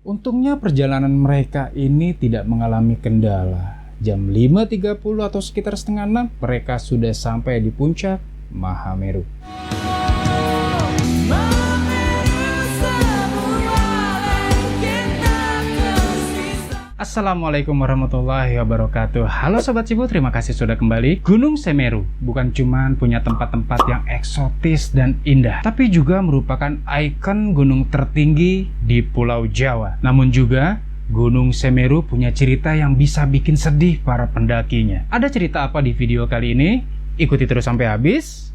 Untungnya perjalanan mereka ini tidak mengalami kendala. Jam 5.30 atau sekitar setengah 6 mereka sudah sampai di puncak Mahameru. Assalamualaikum warahmatullahi wabarakatuh. Halo Sobat Cibu, terima kasih sudah kembali. Gunung Semeru bukan cuman punya tempat-tempat yang eksotis dan indah, tapi juga merupakan ikon gunung tertinggi di Pulau Jawa. Namun juga Gunung Semeru punya cerita yang bisa bikin sedih para pendakinya. Ada cerita apa di video kali ini? Ikuti terus sampai habis.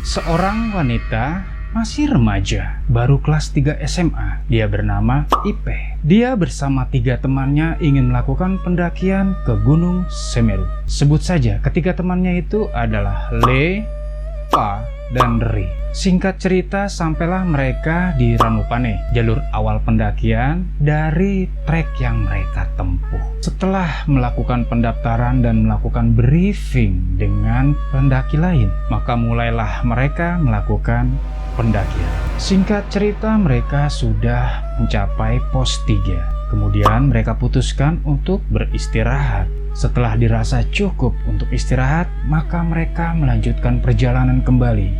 Seorang wanita masih remaja, baru kelas 3 SMA. Dia bernama Ipe. Dia bersama 3 temannya ingin melakukan pendakian ke Gunung Semeru. Sebut saja ketiga temannya itu adalah Le, Pa, dan Ri. Singkat cerita, sampailah mereka di Ranupane, jalur awal pendakian dari trek yang mereka tempuh. Setelah melakukan pendaftaran dan melakukan briefing dengan pendaki lain, maka mulailah mereka melakukan pendakian. Singkat cerita, mereka sudah mencapai pos 3. Kemudian mereka putuskan untuk beristirahat. Setelah dirasa cukup untuk istirahat, maka mereka melanjutkan perjalanan kembali,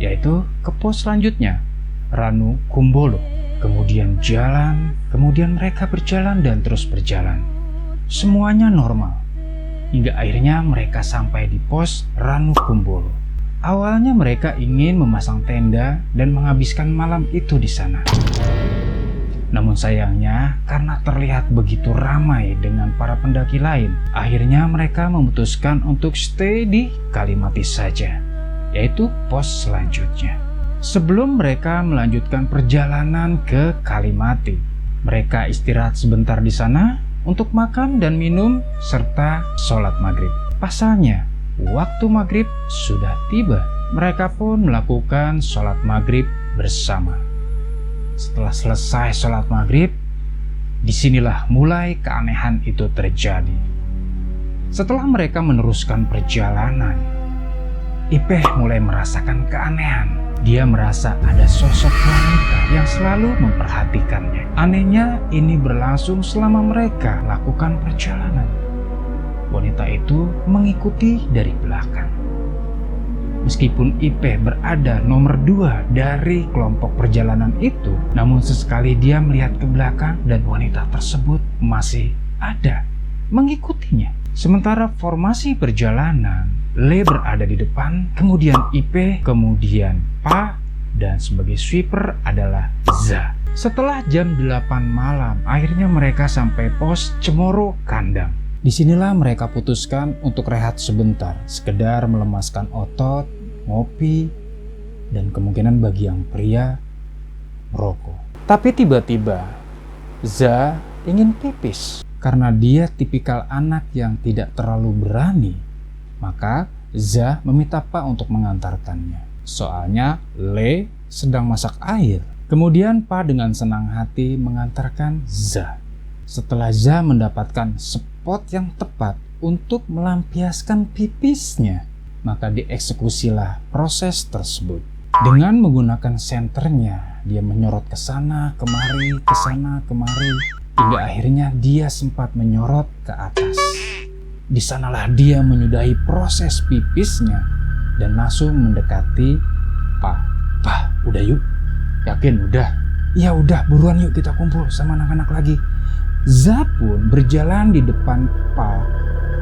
yaitu ke pos selanjutnya, Ranu Kumbolo. Kemudian jalan, kemudian mereka berjalan dan terus berjalan. Semuanya normal, hingga akhirnya mereka sampai di pos Ranu Kumbolo. Awalnya mereka ingin memasang tenda dan menghabiskan malam itu di sana. Namun sayangnya, karena terlihat begitu ramai dengan para pendaki lain, akhirnya mereka memutuskan untuk stay di Kalimati saja, yaitu pos selanjutnya. Sebelum mereka melanjutkan perjalanan ke Kalimati, mereka istirahat sebentar di sana untuk makan dan minum serta sholat maghrib. Pasalnya, waktu maghrib sudah tiba. Mereka pun melakukan sholat maghrib bersama. Setelah selesai sholat maghrib, disinilah mulai keanehan itu terjadi. Setelah mereka meneruskan perjalanan, Ipeh mulai merasakan keanehan. Dia merasa ada sosok wanita yang selalu memperhatikannya. Anehnya, ini berlangsung selama mereka lakukan perjalanan. Wanita itu mengikuti dari belakang. Meskipun Ipeh berada nomor 2 dari kelompok perjalanan itu, namun sesekali dia melihat ke belakang dan wanita tersebut masih ada mengikutinya. Sementara formasi perjalanan, Le berada di depan, kemudian Ipeh, kemudian Pa, dan sebagai sweeper adalah Za. Setelah jam 8 malam, akhirnya mereka sampai pos Cemoro Kandang. Disinilah mereka putuskan untuk rehat sebentar, sekedar melemaskan otot, ngopi, dan kemungkinan bagi yang pria, merokok. Tapi tiba-tiba, Za ingin pipis. Karena dia tipikal anak yang tidak terlalu berani, maka Za meminta Pa untuk mengantarkannya. Soalnya Le sedang masak air. Kemudian Pa dengan senang hati mengantarkan Za. Setelah Za mendapatkan spot yang tepat untuk melampiaskan pipisnya, maka dieksekusilah proses tersebut. Dengan menggunakan senternya, dia menyorot ke sana, kemari, ke sana, kemari, hingga akhirnya dia sempat menyorot ke atas. Di sanalah dia menyudahi proses pipisnya dan langsung mendekati Pa. Pa, udah yuk? Yakin udah? Ya udah, buruan yuk kita kumpul sama anak-anak lagi. Za pun berjalan di depan Pa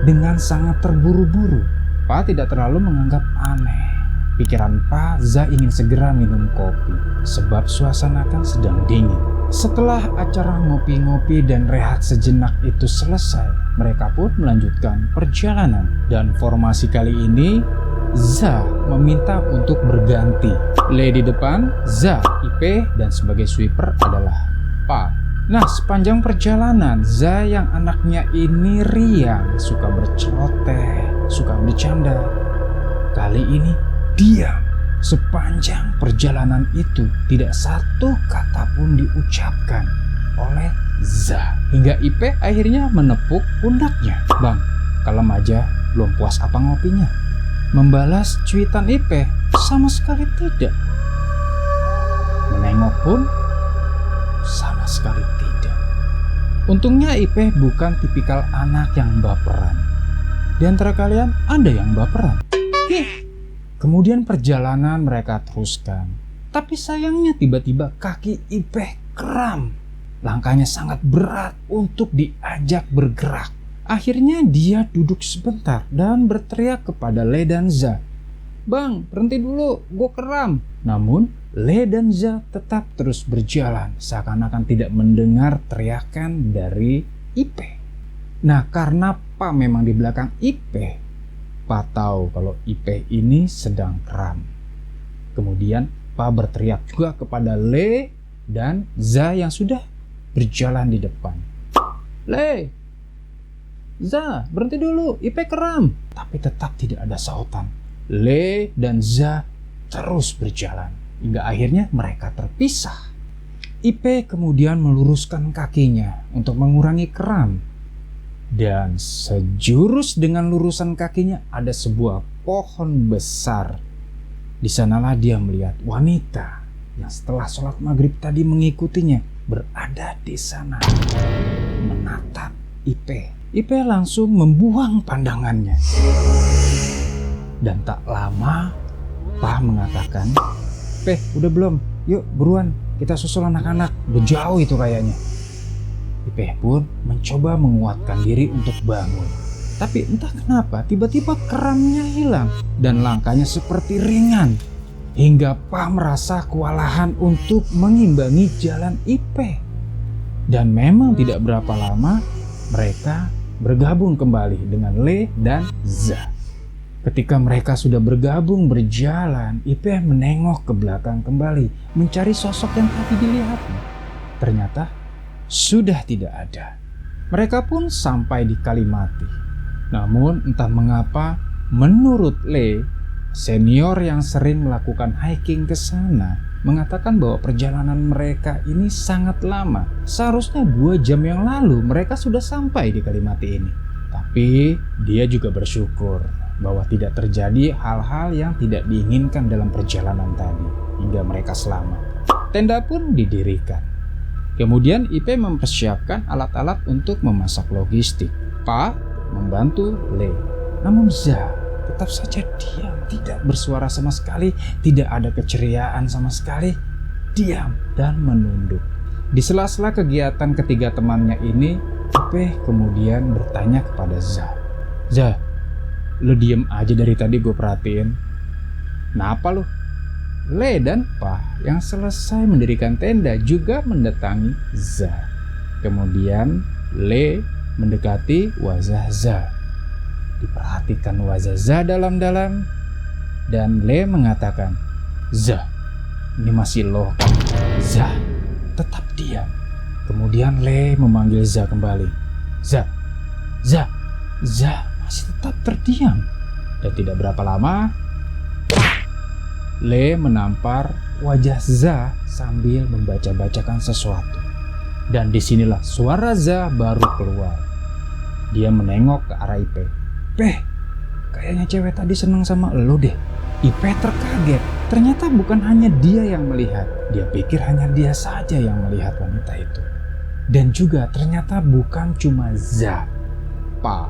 dengan sangat terburu-buru. Pa tidak terlalu menganggap aneh. Pikiran Pa, Za ingin segera minum kopi, sebab suasana kan sedang dingin. Setelah acara ngopi-ngopi dan rehat sejenak itu selesai, mereka pun melanjutkan perjalanan. Dan formasi kali ini, Za meminta untuk berganti. Le di depan, Za, Ipeh, dan sebagai sweeper adalah Pa. Nah, sepanjang perjalanan, Za yang anaknya ini riang, suka berceloteh, suka bercanda. Kali ini diam. Sepanjang perjalanan itu tidak satu kata pun diucapkan oleh Za. Hingga Ipeh akhirnya menepuk pundaknya. Bang, kalem aja, belum puas apa ngopinya? membalas cuitan Ipeh? Sama sekali tidak. Menengok pun sama sekali tidak. Untungnya Ipeh bukan tipikal anak yang baperan. Di antara kalian ada yang baperan? Kemudian perjalanan mereka teruskan. Tapi sayangnya tiba-tiba kaki Ipeh kram. Langkahnya sangat berat untuk diajak bergerak. Akhirnya dia duduk sebentar dan berteriak kepada Le dan Za. "Bang, berhenti dulu, gue kram." Namun Le dan Za tetap terus berjalan, seakan-akan tidak mendengar teriakan dari Ipeh. Nah, karena Pa memang di belakang Ipeh, Pa tahu kalau Ipeh ini sedang kram. Kemudian Pa berteriak juga kepada Le dan Za yang sudah berjalan di depan. "Le, Za, berhenti dulu, Ipeh kram." Tapi tetap tidak ada sautan. Le dan Za terus berjalan hingga akhirnya mereka terpisah. Ipeh kemudian meluruskan kakinya untuk mengurangi kram. Dan sejurus dengan lurusan kakinya ada sebuah pohon besar. Di sanalah dia melihat wanita yang setelah sholat maghrib tadi mengikutinya berada di sana menatap Ipeh. Ipeh langsung membuang pandangannya. Dan tak lama Pa mengatakan, "Peh, udah belum? Yuk buruan, kita susul anak-anak. Udah jauh itu kayaknya." Ipeh pun mencoba menguatkan diri untuk bangun. Tapi entah kenapa tiba-tiba keramnya hilang dan langkahnya seperti ringan. Hingga Pa merasa kewalahan untuk mengimbangi jalan Ipeh. Dan memang tidak berapa lama mereka bergabung kembali dengan Le dan Za. Ketika mereka sudah bergabung berjalan, Ipeh menengok ke belakang kembali mencari sosok yang tadi dilihatnya. Ternyata sudah tidak ada. Mereka pun sampai di Kalimati. Namun entah mengapa menurut Le, senior yang sering melakukan hiking ke sana, mengatakan bahwa perjalanan mereka ini sangat lama. Seharusnya 2 jam yang lalu mereka sudah sampai di Kalimati ini. Tapi dia juga bersyukur bahwa tidak terjadi hal-hal yang tidak diinginkan dalam perjalanan tadi hingga mereka selamat. Tenda pun didirikan. Kemudian Ipeh mempersiapkan alat-alat untuk memasak logistik. Pa membantu Le. Namun Za tetap saja diam, tidak bersuara sama sekali, tidak ada keceriaan sama sekali, diam dan menunduk. Di sela-sela kegiatan ketiga temannya ini, Ipeh kemudian bertanya kepada Za. "Za, lu diem aja dari tadi gue perhatiin. Kenapa lu?" Le dan Pa yang selesai mendirikan tenda juga mendatangi Za. Kemudian Le mendekati wajah Za. Diperhatikan wajah Za dalam-dalam dan Le mengatakan, "Za, ini masih lo kan?" Za tetap diam. Kemudian Le memanggil Za kembali. "Za, Za." Za masih tetap terdiam. Dan tidak berapa lama Le menampar wajah Za sambil membaca-bacakan sesuatu. Dan disinilah suara Za baru keluar. Dia menengok ke arah Ipeh. "Peh, kayaknya cewek tadi seneng sama lo deh." Ipeh terkaget. Ternyata bukan hanya dia yang melihat. Dia pikir hanya dia saja yang melihat wanita itu. Dan juga ternyata bukan cuma Za. Pa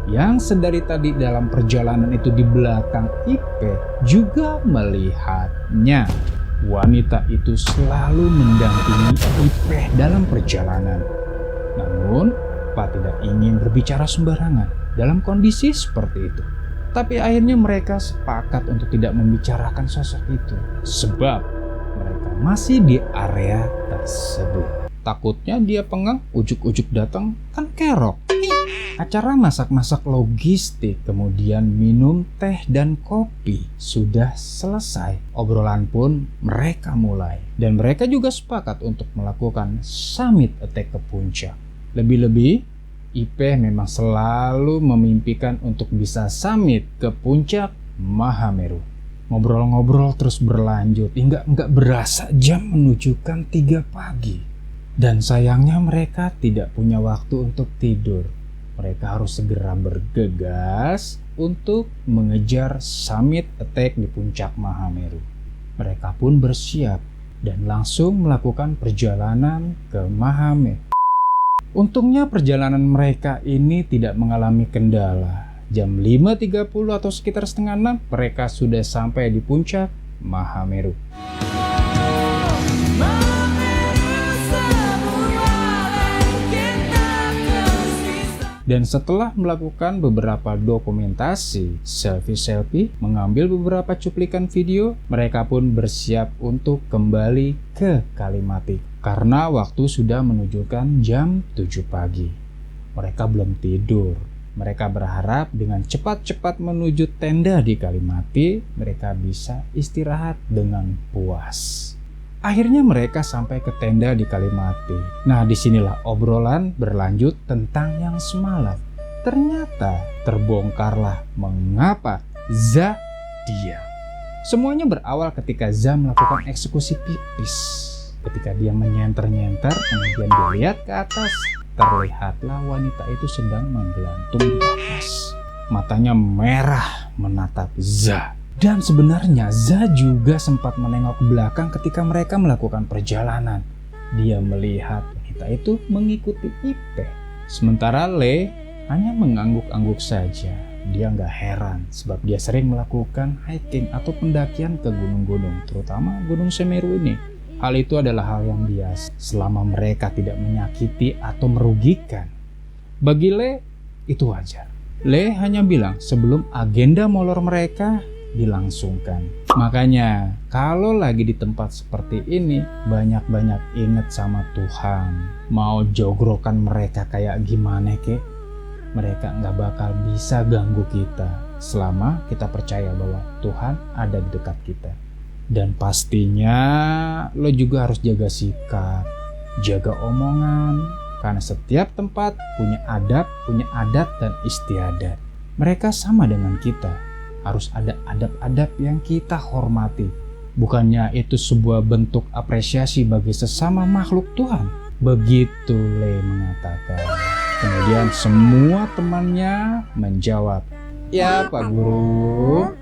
yang sedari tadi dalam perjalanan itu di belakang Ipeh juga melihatnya. Wanita itu selalu mendampingi Ipeh dalam perjalanan. Namun Pa tidak ingin berbicara sembarangan dalam kondisi seperti itu. Tapi akhirnya mereka sepakat untuk tidak membicarakan sosok itu, sebab mereka masih di area tersebut. Takutnya dia pengang, ujuk-ujuk datang, kan kerok. Acara masak-masak logistik, kemudian minum teh dan kopi sudah selesai. Obrolan pun mereka mulai. Dan mereka juga sepakat untuk melakukan summit attack ke puncak. Lebih-lebih, Ipeh memang selalu memimpikan untuk bisa summit ke puncak Mahameru. Ngobrol-ngobrol terus berlanjut hingga nggak berasa jam menunjukkan 3 pagi. Dan sayangnya mereka tidak punya waktu untuk tidur. Mereka harus segera bergegas untuk mengejar summit attack di puncak Mahameru. Mereka pun bersiap dan langsung melakukan perjalanan ke Mahameru. Untungnya perjalanan mereka ini tidak mengalami kendala. Jam 5.30 atau sekitar setengah 6 mereka sudah sampai di puncak Mahameru. Dan setelah melakukan beberapa dokumentasi, selfie, mengambil beberapa cuplikan video, mereka pun bersiap untuk kembali ke Kalimati. Karena waktu sudah menunjukkan jam 7 pagi. Mereka belum tidur. Mereka berharap dengan cepat-cepat menuju tenda di Kalimati, mereka bisa istirahat dengan puas. Akhirnya mereka sampai ke tenda di Kalimati. Nah, disinilah obrolan berlanjut tentang yang semalam. Ternyata terbongkarlah mengapa Za diam. Semuanya berawal ketika Za melakukan eksekusi pipis. Ketika dia menyenter-nyenter, kemudian dia lihat ke atas. Terlihatlah wanita itu sedang menggelantung di atas. Matanya merah menatap Za. Dan sebenarnya Za juga sempat menengok ke belakang ketika mereka melakukan perjalanan. Dia melihat wanita itu mengikuti Ipe. Sementara Le hanya mengangguk-angguk saja. Dia nggak heran sebab dia sering melakukan hiking atau pendakian ke gunung-gunung, terutama Gunung Semeru ini. Hal itu adalah hal yang biasa selama mereka tidak menyakiti atau merugikan. Bagi Le, itu wajar. Le hanya bilang sebelum agenda molor mereka dilangsungkan. Makanya kalau lagi di tempat seperti ini, banyak-banyak inget sama Tuhan. Mau jogrokan mereka kayak gimana kek, mereka nggak bakal bisa ganggu kita selama kita percaya bahwa Tuhan ada di dekat kita. Dan pastinya lo juga harus jaga sikap, jaga omongan, karena setiap tempat punya adab, punya adat dan istiadat. Mereka sama dengan kita, harus ada adab-adab yang kita hormati. Bukannya itu sebuah bentuk apresiasi bagi sesama makhluk Tuhan? Begitu Le mengatakan. Kemudian semua temannya menjawab, "Ya Pak Guru."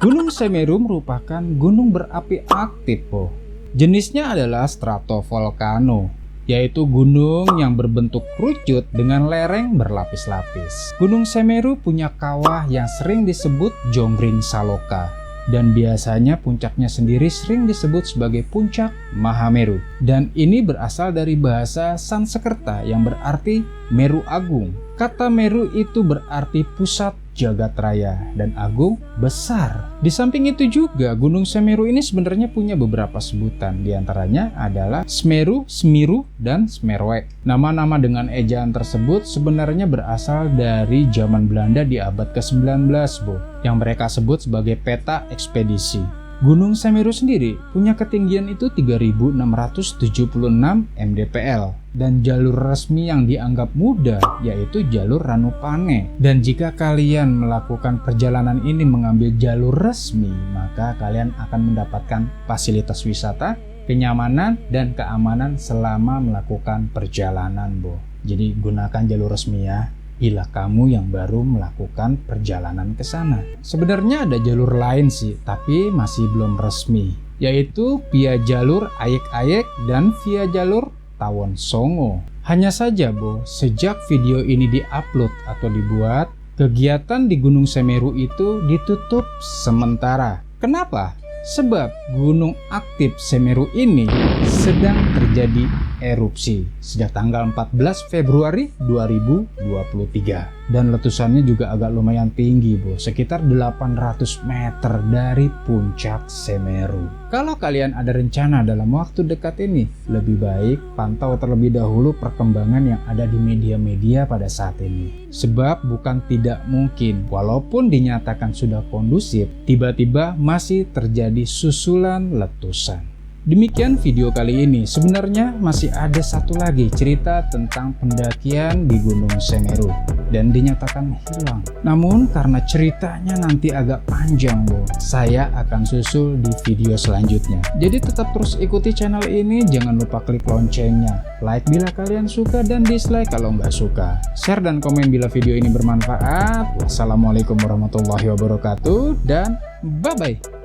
Gunung Semeru merupakan gunung berapi aktif, Po. Jenisnya adalah stratovolcano, yaitu gunung yang berbentuk kerucut dengan lereng berlapis-lapis. Gunung Semeru punya kawah yang sering disebut Jonggring Saloka, dan biasanya puncaknya sendiri sering disebut sebagai puncak Mahameru. Dan ini berasal dari bahasa Sanskerta yang berarti Meru Agung. Kata Meru itu berarti pusat jagat raya dan agung besar. Di samping itu juga Gunung Semeru ini sebenarnya punya beberapa sebutan. Di antaranya adalah Smeru, Smiru, dan Smerwek. Nama-nama dengan ejaan tersebut sebenarnya berasal dari zaman Belanda di abad ke-19, Bo, yang mereka sebut sebagai peta ekspedisi. Gunung Semeru sendiri punya ketinggian itu 3.676 mdpl dan jalur resmi yang dianggap mudah yaitu jalur Ranupane. Dan jika kalian melakukan perjalanan ini mengambil jalur resmi, maka kalian akan mendapatkan fasilitas wisata, kenyamanan, dan keamanan selama melakukan perjalanan, Bo. Jadi gunakan jalur resmi ya, bila kamu yang baru melakukan perjalanan ke sana. Sebenarnya ada jalur lain sih, tapi masih belum resmi, yaitu via jalur Ayek-Ayek dan via jalur Tawon Songo. Hanya saja, Bo, sejak video ini diupload atau dibuat, kegiatan di Gunung Semeru itu ditutup sementara. Kenapa? Sebab gunung aktif Semeru ini sedang terjadi erupsi sejak tanggal 14 Februari 2023. Dan letusannya juga agak lumayan tinggi, Bo, sekitar 800 meter dari puncak Semeru. Kalau kalian ada rencana dalam waktu dekat ini, lebih baik pantau terlebih dahulu perkembangan yang ada di media-media pada saat ini. Sebab bukan tidak mungkin, walaupun dinyatakan sudah kondusif, tiba-tiba masih terjadi susulan letusan. Demikian video kali ini. Sebenarnya masih ada satu lagi cerita tentang pendakian di Gunung Semeru dan dinyatakan hilang. Namun karena ceritanya nanti agak panjang, saya akan susul di video selanjutnya. Jadi tetap terus ikuti channel ini, jangan lupa klik loncengnya, like bila kalian suka dan dislike kalau nggak suka, share dan komen bila video ini bermanfaat. Wassalamualaikum warahmatullahi wabarakatuh dan bye-bye.